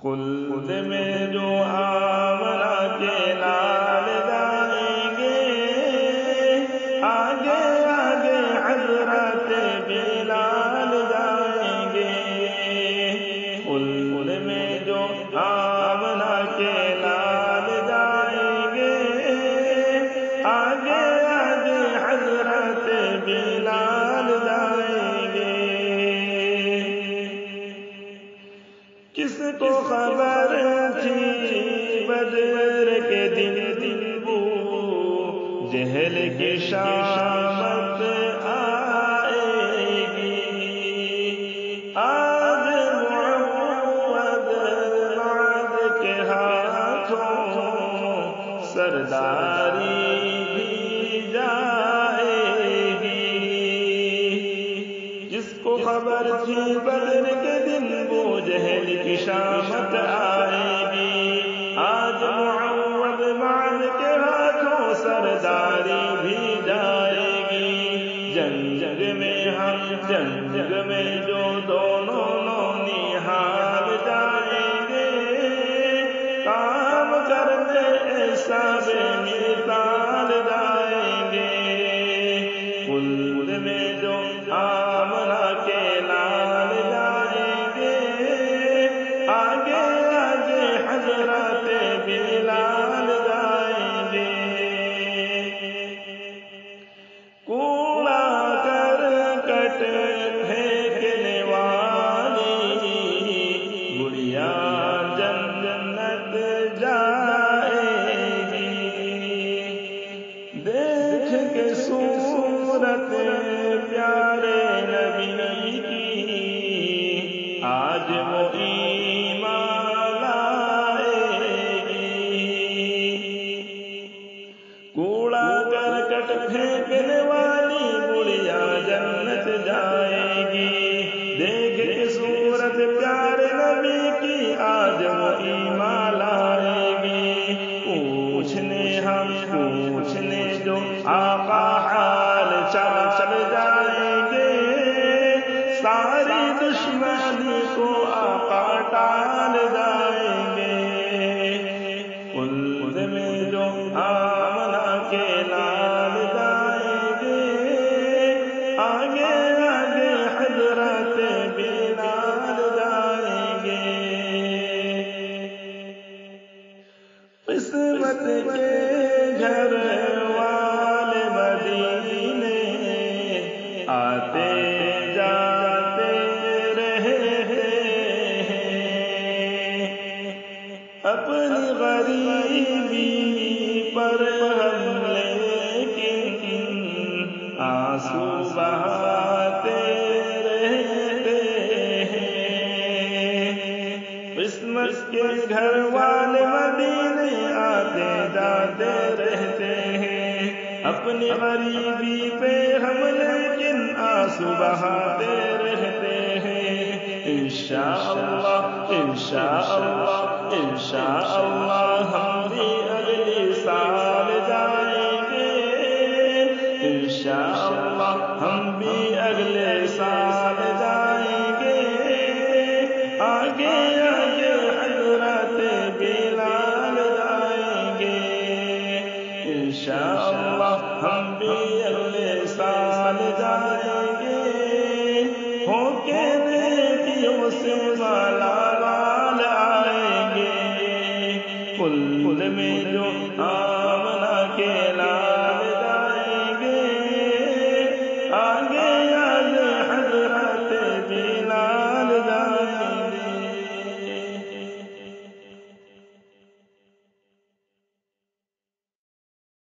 خلد میں جو آمنہ کے لال جائیں گے، آگے آگے حضرت بلال جائیں گے۔ خلد میں جو آمنہ کے لال جائیں گے، آگے آگے حضرت بلال جائیں گے۔ کس کو خبر تھی بدر کے دن وہ جہل کی شامت آئے گی، آج معود معد کے ہاتھوں سرداری بھی جائے گی۔ جس کو خبر تھی بدر کے دن وہ جہل کی شامت آئے گی، آج معود معد کے ہاتھوں سرداری بھی جائے گی۔ جنگ میں ہم جنگ میں جو دونوں نونہال جائیں گے، کام کرتے ایسا بے مثال جائیں گے۔ خلد میں جو آمنہ کے لال جائیں گے، آگے آگے حضرت بلال جائیں گے۔ کوڑا کرکٹ پھینکنے والی گڑیا جنت جائے گی، دیکھ کے صورت پیارے نبی کی آج وہ ایمان لائے گی۔ کوڑا کرکٹ پھینکنے والی گڑیا جنت جائے گی، دیکھ کے صورت پیارے نبی کی آج وہ ایمان لائے گی۔ پوچھنے جو آقا حال چل جائیں گے، ساری دشمنی کو آقا ٹال جائیں گے۔ خلد میں جو آمنہ کے لال جائیں گے، آگے آگے حضرت بلال جائیں گے۔ قسمت کے گھر والے مدینے آتے جاتے رہے ہیں، اپنی غریبی پر ہم لیکن آنسو بہاتے رہتے ہیں۔ قسمت کے گھر والے مدینے آتے جاتے رہتے ہیں، اپنی غریبی پہ ہم لیکن آنسو بہاتے رہتے ہیں۔ انشاءاللہ انشاءاللہ انشاءاللہ ہم بھی اگلے سال جائیں گے، انشاءاللہ ہم بھی اگلے سال جائیں گے۔ آگے آگے حضرت بلال جائیں گے، انشاءاللہ ہم بھی اگلے سال جائیں گے۔ ہو کے نیکیوں سے مالا مال آئیں گے۔ خلد میں جو